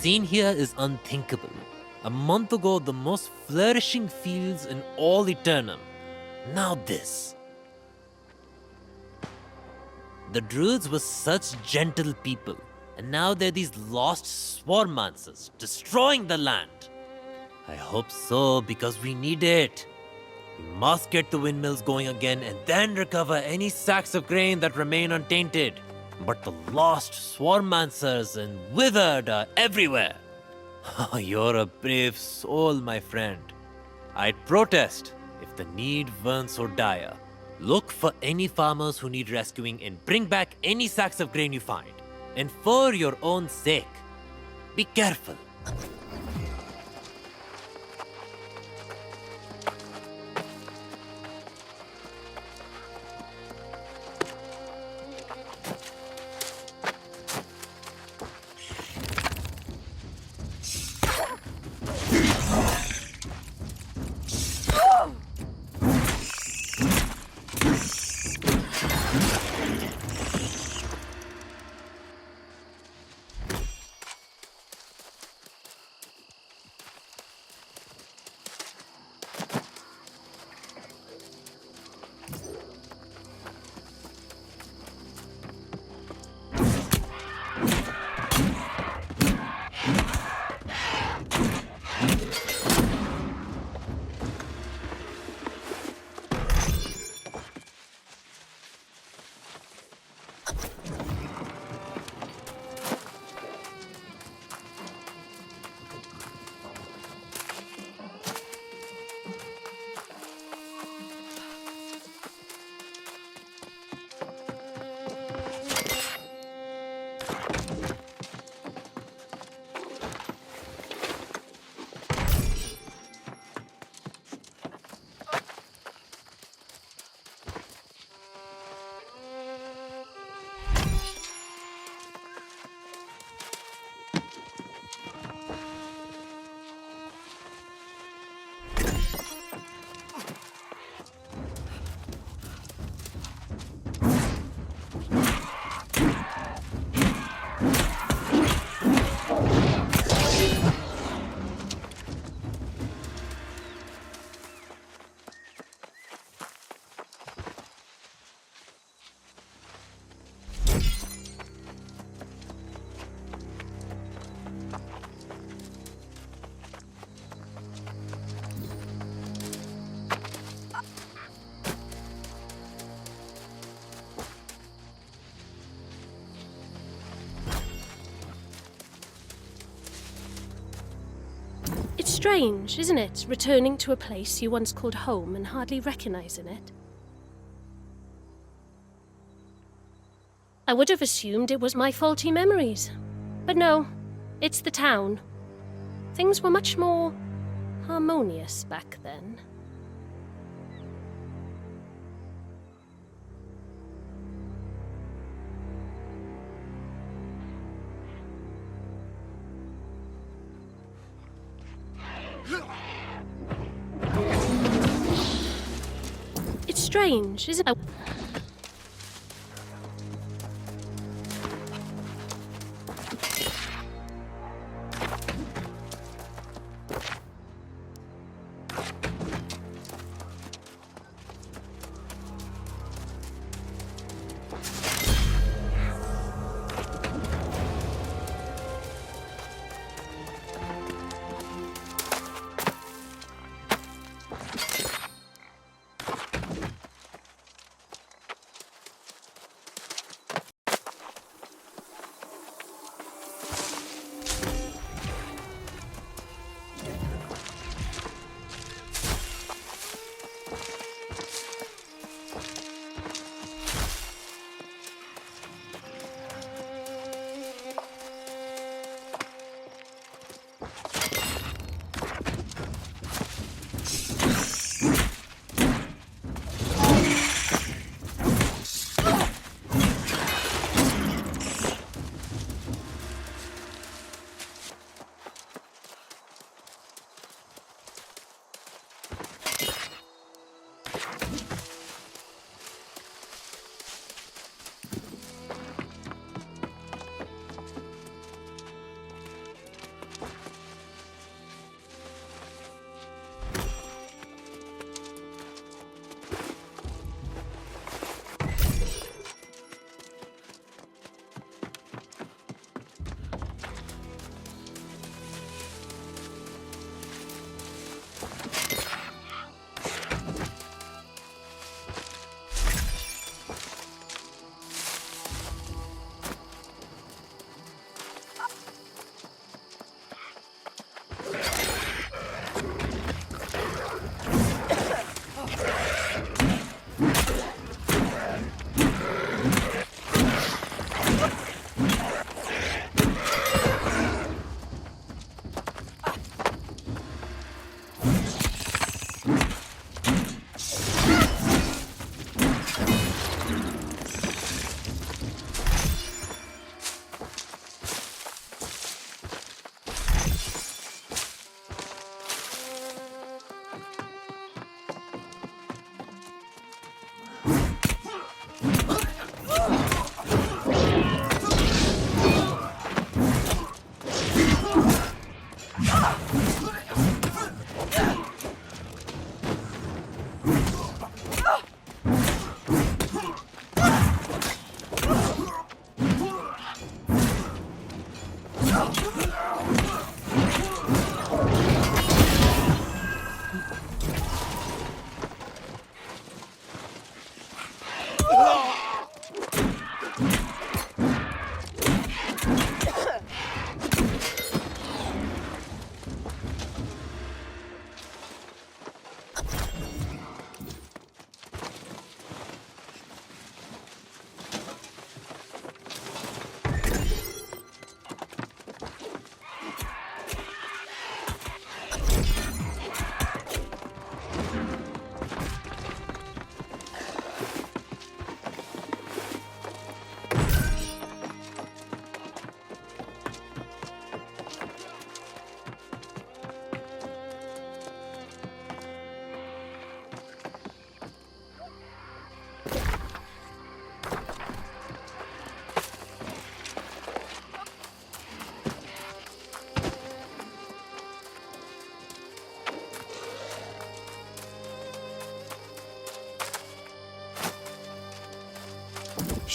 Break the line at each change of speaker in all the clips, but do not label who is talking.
scene here is unthinkable. A month ago, the most flourishing fields in all Aeternum. Now this. The druids were such gentle people, and now they're these lost swarmancers, destroying the land. I hope so, because we need it. We must get the windmills going again and then recover any sacks of grain that remain untainted. But the lost swarmancers and withered are everywhere. You're a brave soul, my friend. I'd protest if the need weren't so dire. Look for any farmers who need rescuing and bring back any sacks of grain you find. And for your own sake, be careful.
It's strange, isn't it, returning to a place you once called home and hardly recognizing it? I would have assumed it was my faulty memories. But no, it's the town. Things were much more harmonious back then. It's strange, isn't it?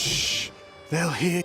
Shh. They'll hear.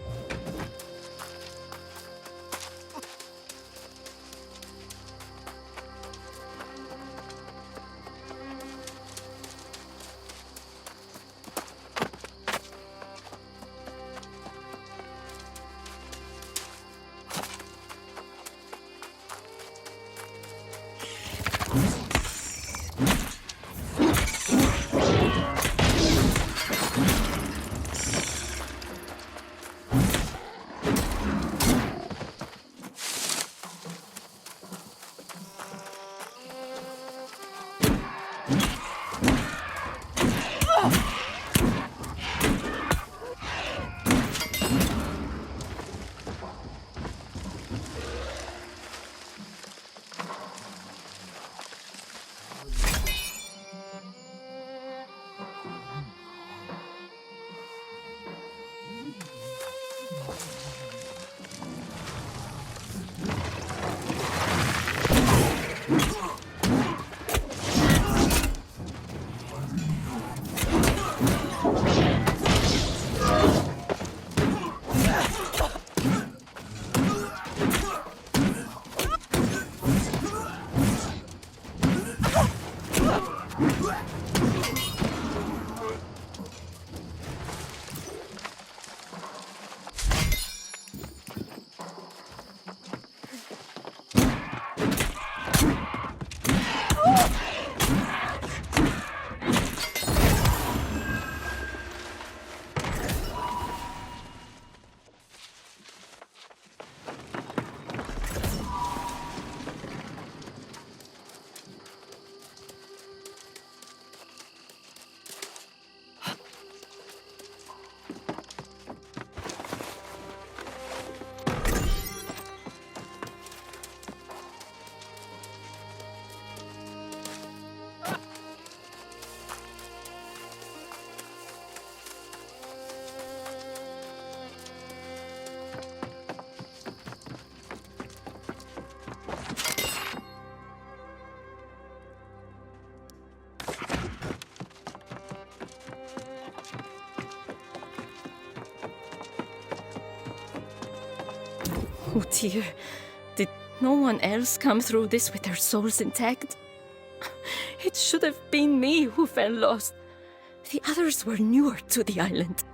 Oh dear, did no one else come through this with their souls intact? It should have been me who fell lost. The others were newer to the island.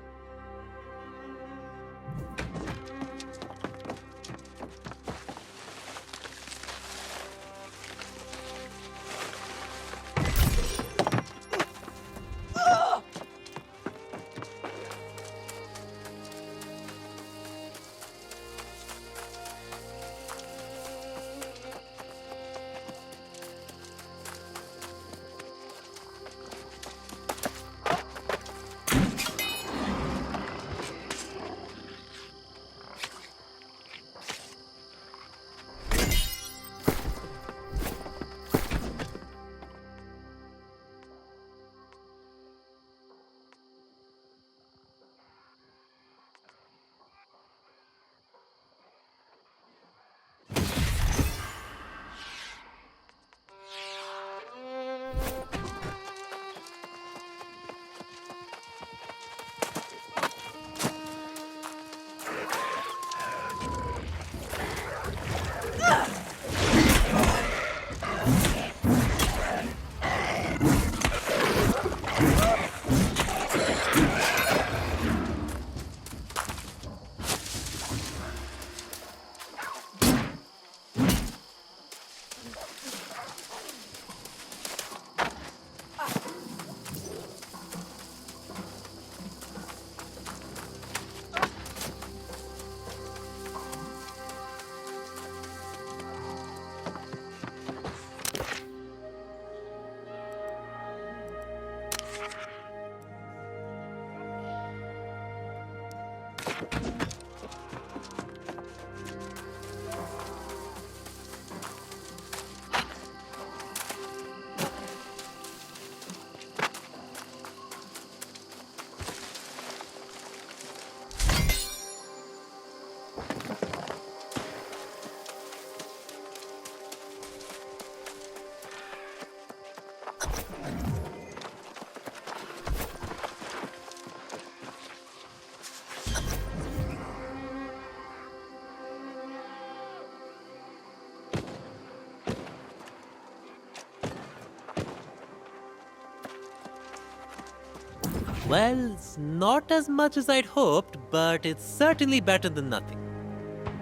Well, it's not as much as I'd hoped, but it's certainly better than nothing.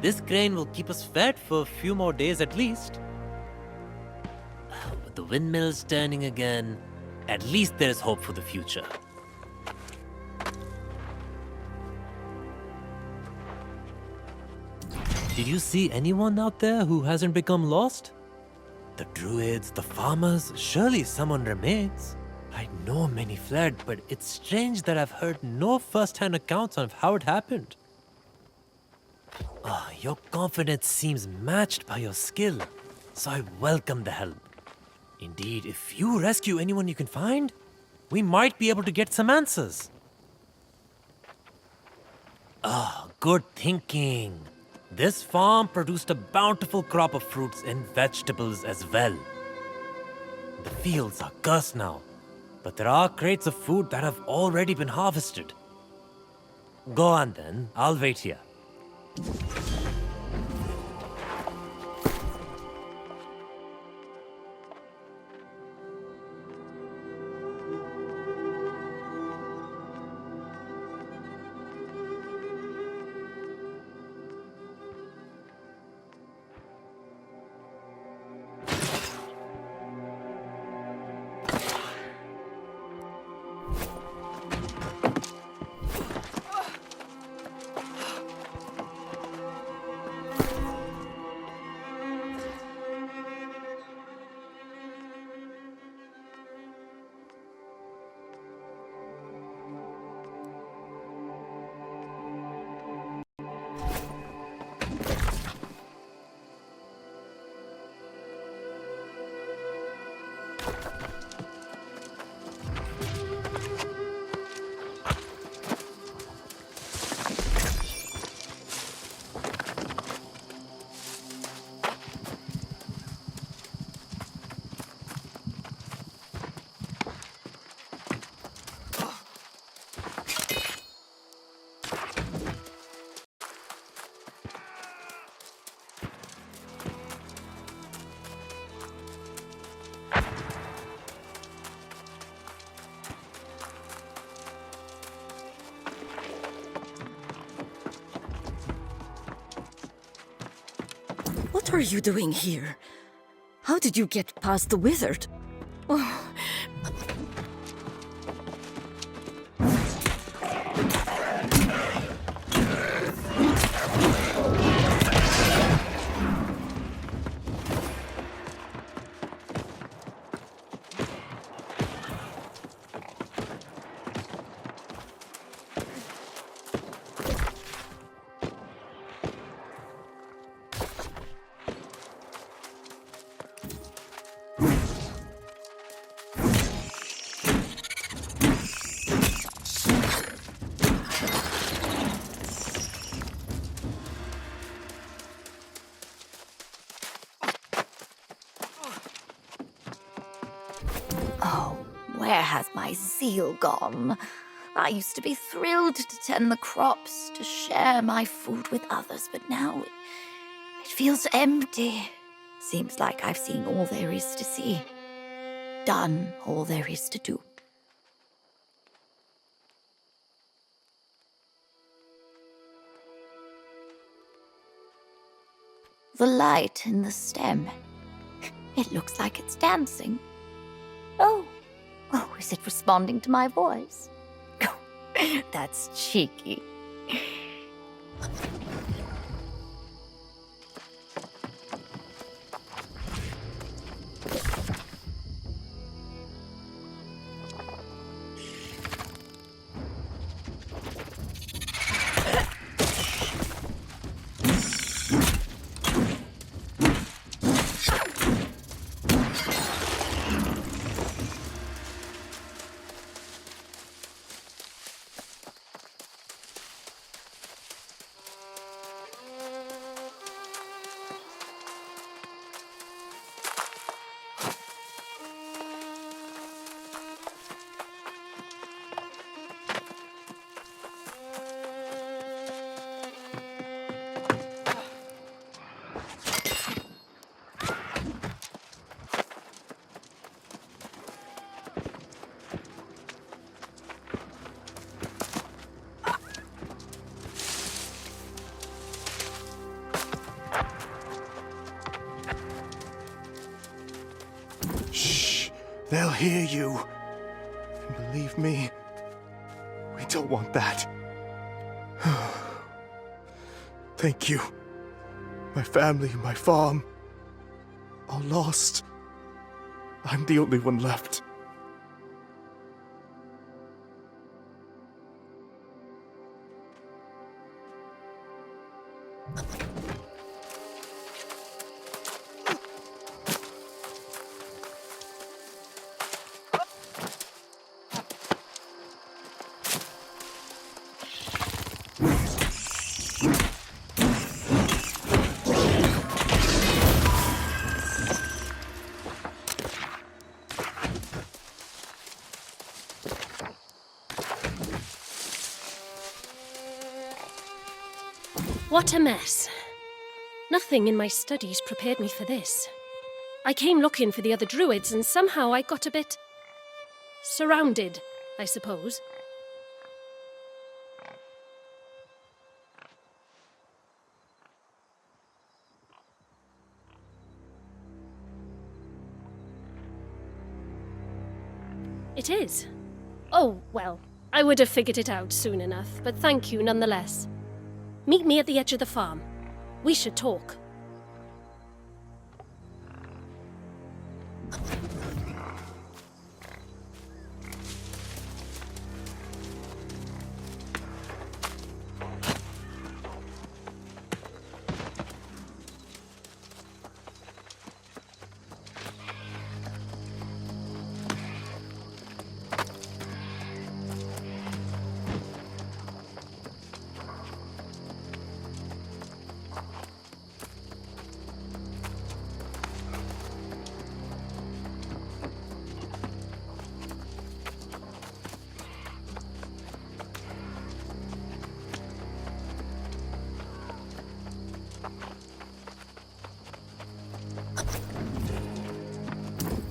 This grain will keep us fed for a few more days at least. With the windmills turning again, at least there is hope for the future. Did you see anyone out there who hasn't become lost? The druids, the farmers, surely someone remains. I know many fled, but it's strange that I've heard no first-hand accounts of how it happened. Your confidence seems matched by your skill, so I welcome the help. Indeed, if you rescue anyone you can find, we might be able to get some answers. Good thinking. This farm produced a bountiful crop of fruits and vegetables as well. The fields are cursed now, but there are crates of food that have already been harvested. Go on then, I'll wait here.
What are you doing here? How did you get past the wizard? Oh,
where has my zeal gone? I used to be thrilled to tend the crops, to share my food with others, but now it feels empty. Seems like I've seen all there is to see, done all there is to do. The light in the stem, it looks like it's dancing. Oh, is it responding to my voice? That's cheeky.
They'll hear you. And believe me, we don't want that. Thank you. My family, my farm, all lost. I'm the only one left.
What a mess. Nothing in my studies prepared me for this. I came looking for the other druids and somehow I got a bit surrounded, I suppose. It is. Oh, well, I would have figured it out soon enough, but thank you nonetheless. Meet me at the edge of the farm. We should talk.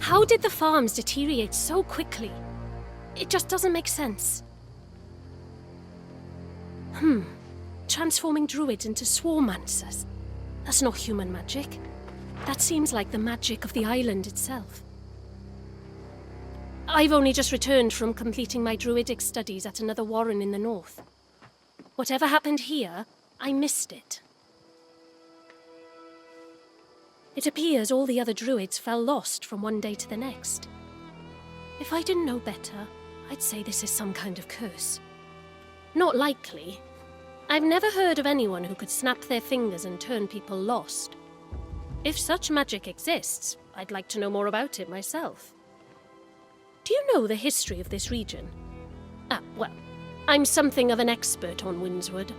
How did the farms deteriorate so quickly? It just doesn't make sense. Transforming druids into swarmancers. That's not human magic. That seems like the magic of the island itself. I've only just returned from completing my druidic studies at another warren in the north. Whatever happened here, I missed it. It appears all the other druids fell lost from one day to the next. If I didn't know better, I'd say this is some kind of curse. Not likely. I've never heard of anyone who could snap their fingers and turn people lost. If such magic exists, I'd like to know more about it myself. Do you know the history of this region? Well, I'm something of an expert on Windsward.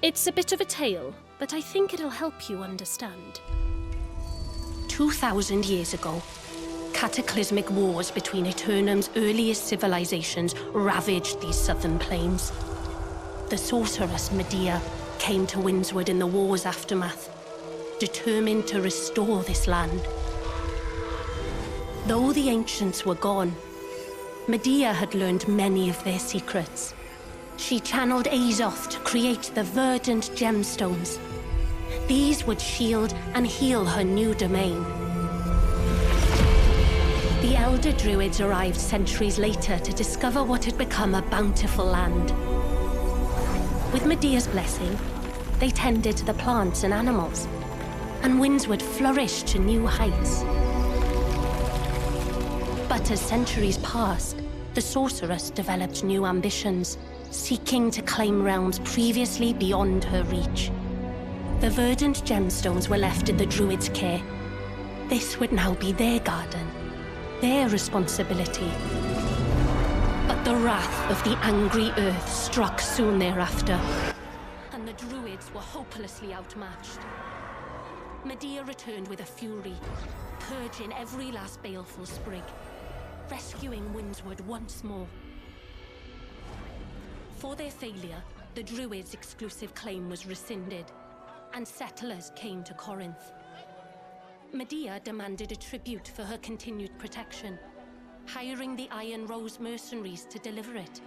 It's a bit of a tale, but I think it'll help you understand. 2,000 years ago, cataclysmic wars between Aeternum's earliest civilizations ravaged these southern plains. The sorceress Medea came to Windsward in the war's aftermath, determined to restore this land. Though the ancients were gone, Medea had learned many of their secrets. She channeled Azoth to create the verdant gemstones. These would shield and heal her new domain. The elder druids arrived centuries later to discover what had become a bountiful land. With Medea's blessing, they tended to the plants and animals, and Windsward flourished to new heights. But as centuries passed, the sorceress developed new ambitions, seeking to claim realms previously beyond her reach. The verdant gemstones were left in the druids' care. This would now be their garden, their responsibility. But the wrath of the angry earth struck soon thereafter, and the druids were hopelessly outmatched. Medea returned with a fury, purging every last baleful sprig, rescuing Windsward once more. For their failure, the druids' exclusive claim was rescinded, and settlers came to Corinth. Medea demanded a tribute for her continued protection, hiring the Iron Rose mercenaries to deliver it.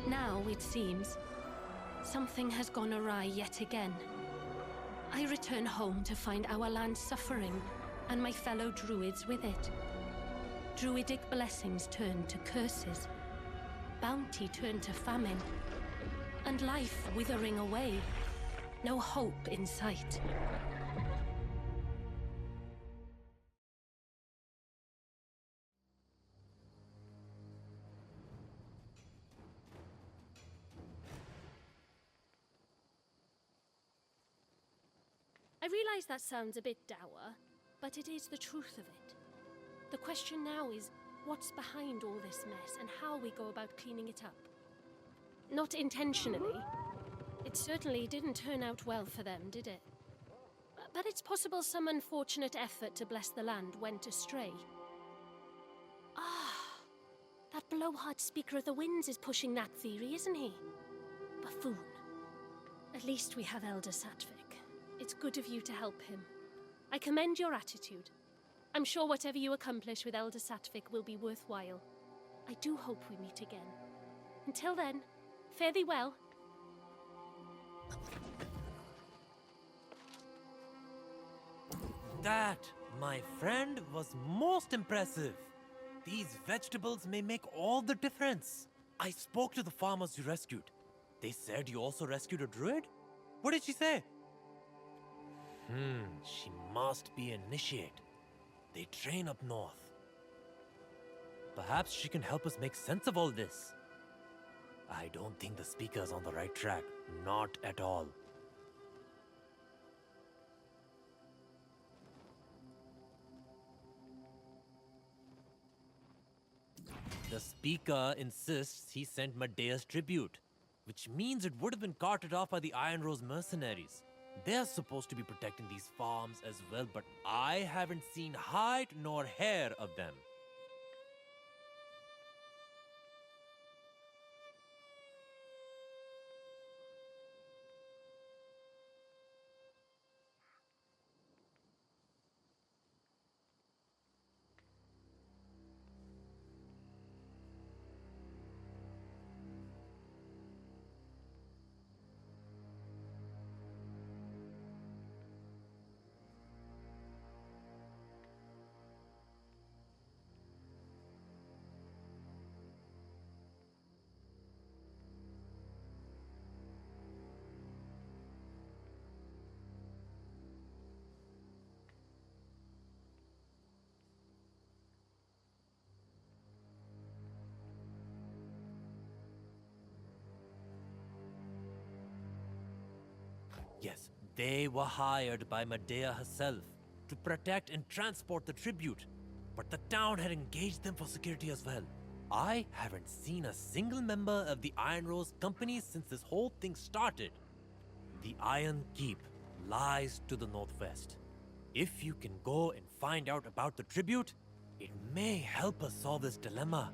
Now, it seems, something has gone awry yet again. I return home to find our land suffering and my fellow druids with it. Druidic blessings turned to curses, bounty turned to famine, and life withering away. No hope in sight.
I realize that sounds a bit dour, but it is the truth of it. The question now is, what's behind all this mess and how we go about cleaning it up? Not intentionally. It certainly didn't turn out well for them, did it? But it's possible some unfortunate effort to bless the land went astray. Ah, that blowhard speaker of the winds is pushing that theory, isn't he? Buffoon. At least we have Elder Satvik. It's good of you to help him. I commend your attitude. I'm sure whatever you accomplish with Elder Satvik will be worthwhile. I do hope we meet again. Until then, fare thee well.
That, my friend, was most impressive. These vegetables may make all the difference. I spoke to the farmers you rescued. They said you also rescued a druid? What did she say? She must be an initiate. They train up north. Perhaps she can help us make sense of all this. I don't think the speaker's on the right track. Not at all. The speaker insists he sent Medea's tribute, which means it would have been carted off by the Iron Rose mercenaries. They're supposed to be protecting these farms as well, but I haven't seen hide nor hair of them. Yes, they were hired by Medea herself to protect and transport the tribute, but the town had engaged them for security as well. I haven't seen a single member of the Iron Rose Company since this whole thing started. The Iron Keep lies to the northwest. If you can go and find out about the tribute, it may help us solve this dilemma.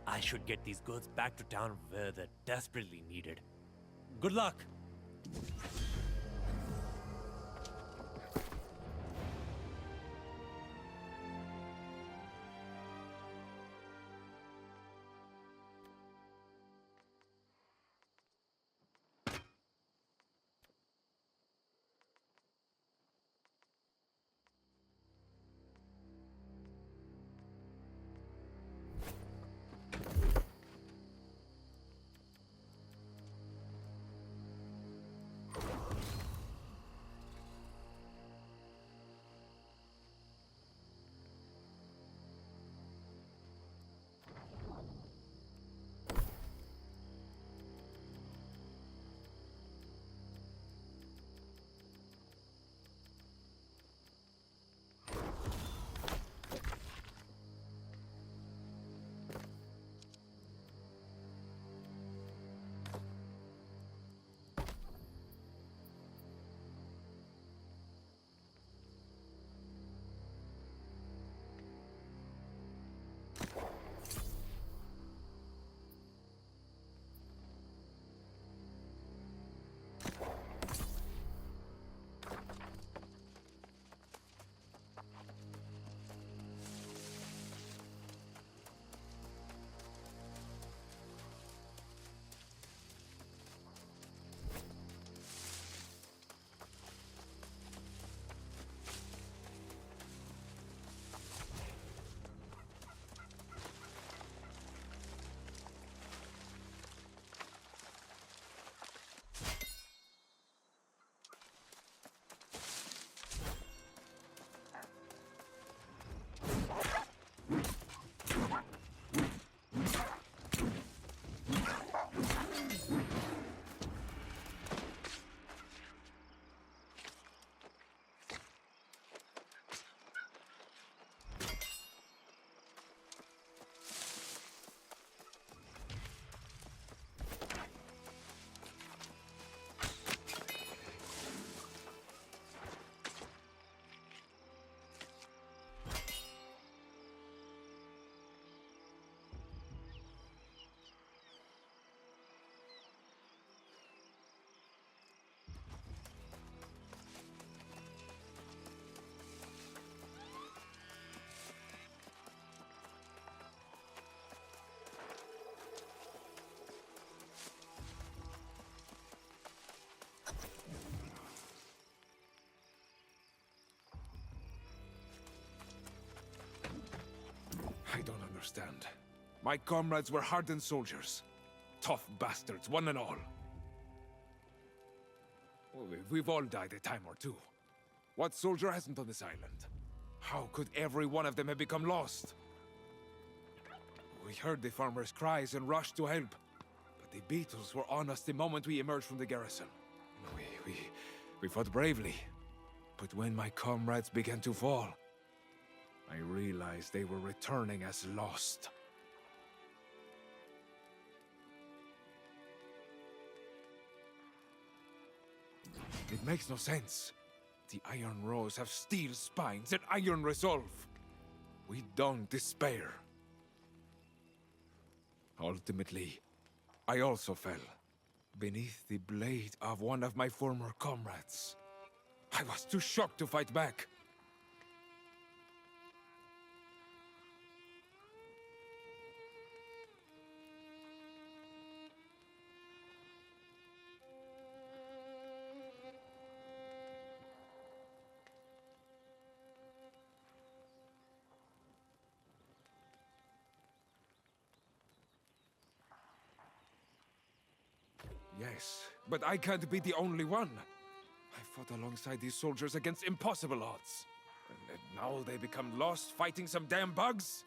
I should get these goods back to town where they're desperately needed. Good luck!
understand. My comrades were hardened soldiers. Tough bastards, one and all. We've all died a time or two. What soldier hasn't on this island? How could every one of them have become lost? We heard the farmers' cries and rushed to help. But the beetles were on us the moment we emerged from the garrison. We fought bravely. But when my comrades began to fall, I realized they were returning as lost. It makes no sense. The Iron Rose have steel spines and iron resolve. We don't despair. Ultimately, I also fell beneath the blade of one of my former comrades. I was too shocked to fight back. Yes, but I can't be the only one. I fought alongside these soldiers against impossible odds. And now they become lost fighting some damn bugs?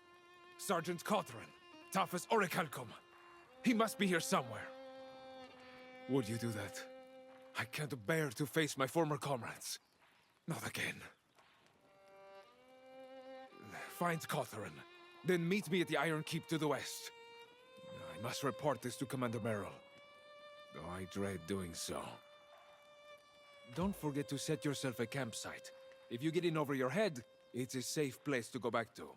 Sergeant Cawthron, tough as Orichalcum. He must be here somewhere. Would you do that? I can't bear to face my former comrades. Not again. Find Cawthron, then meet me at the Iron Keep to the west. I must report this to Commander Merrill, though I dread doing so. Don't forget to set yourself a campsite. If you get in over your head, it's a safe place to go back to.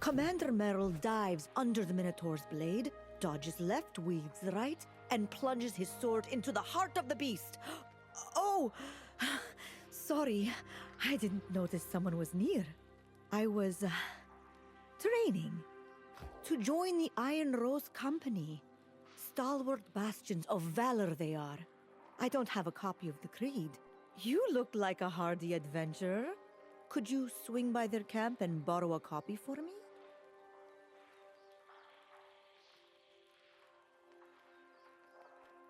Commander Merrill dives under the Minotaur's blade, dodges left, weaves right, and plunges his sword into the heart of the beast. Oh! Sorry, I didn't notice someone was near. I was, training to join the Iron Rose Company. Stalwart bastions of valor they are. I don't have a copy of the creed. You look like a hardy adventurer. Could you swing by their camp and borrow a copy for me?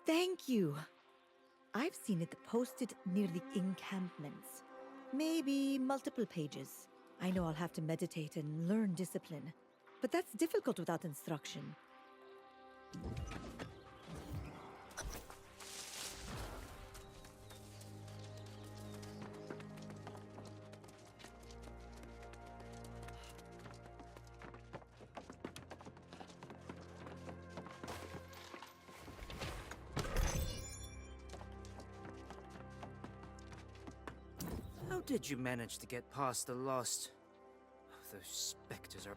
Thank you. I've seen it posted near the encampments. Maybe multiple pages. I know I'll have to meditate and learn discipline, but that's difficult without instruction.
did you manage to get past the Lost? Those specters are...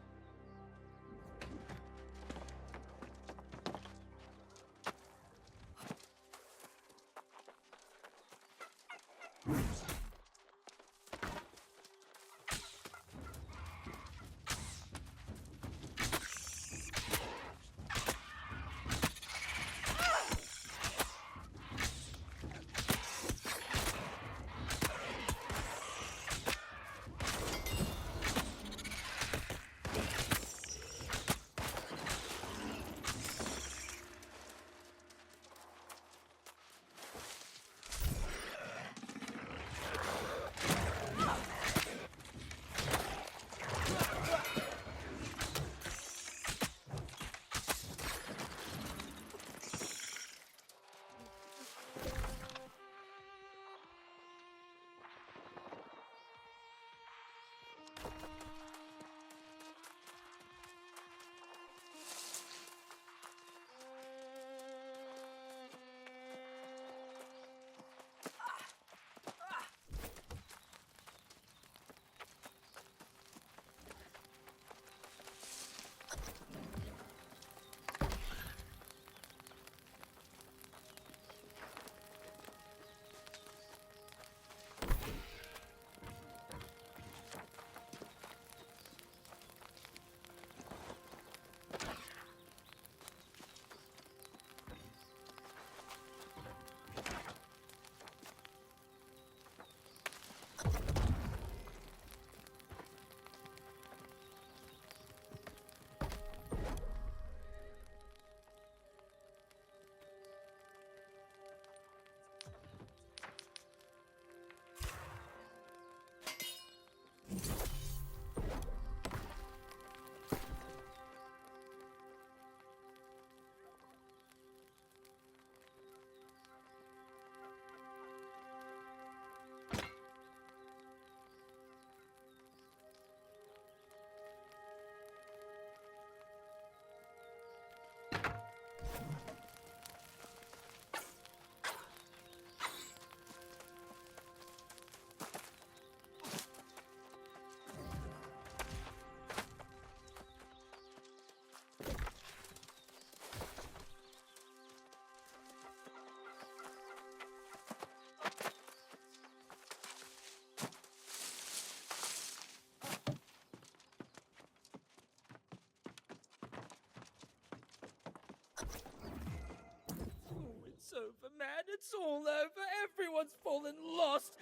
It's over, man. It's all over. Everyone's fallen lost.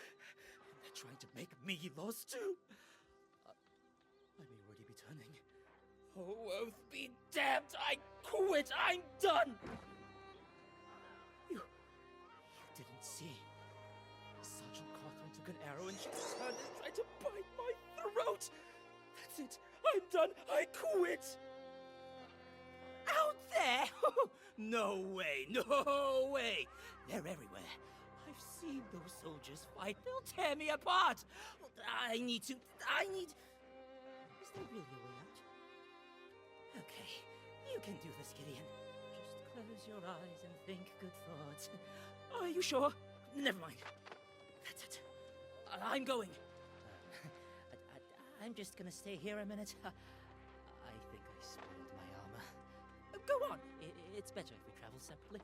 And they're trying to make me lost too. I may already be turning. Oh, oath be damned. I quit. I'm done. You didn't see. Sergeant Catherine took an arrow and she turned and tried to bite my throat. That's it. I'm done. I quit. Out there? No way, no way. They're everywhere. I've seen those soldiers fight. They'll tear me apart. I need... Is there really a way out? Okay, you can do this, Gideon. Just close your eyes and think good thoughts. Are you sure? Never mind. That's it. I'm going. I'm just gonna stay here a minute. I think I spoiled my armor. Go on. It's better if we travel separately.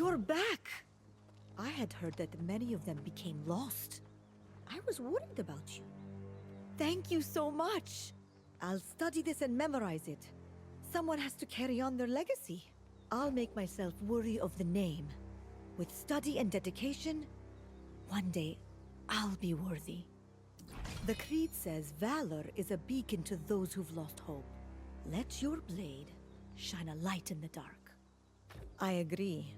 You're back! I had heard that many of them became lost. I was worried about you. Thank you so much! I'll study this and memorize it. Someone has to carry on their legacy. I'll make myself worthy of the name. With study and dedication, one day I'll be worthy. The creed says valor is a beacon to those who've lost hope. Let your blade shine a light in the dark. I agree.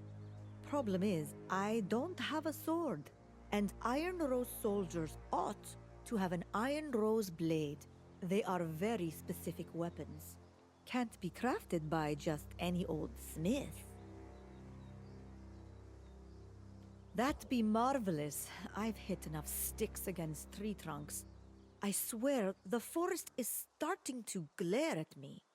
Problem is, I don't have a sword, and Iron Rose soldiers ought to have an Iron Rose blade. They are very specific weapons. Can't be crafted by just any old smith. That'd be marvelous. I've hit enough sticks against tree trunks. I swear, the forest is starting to glare at me.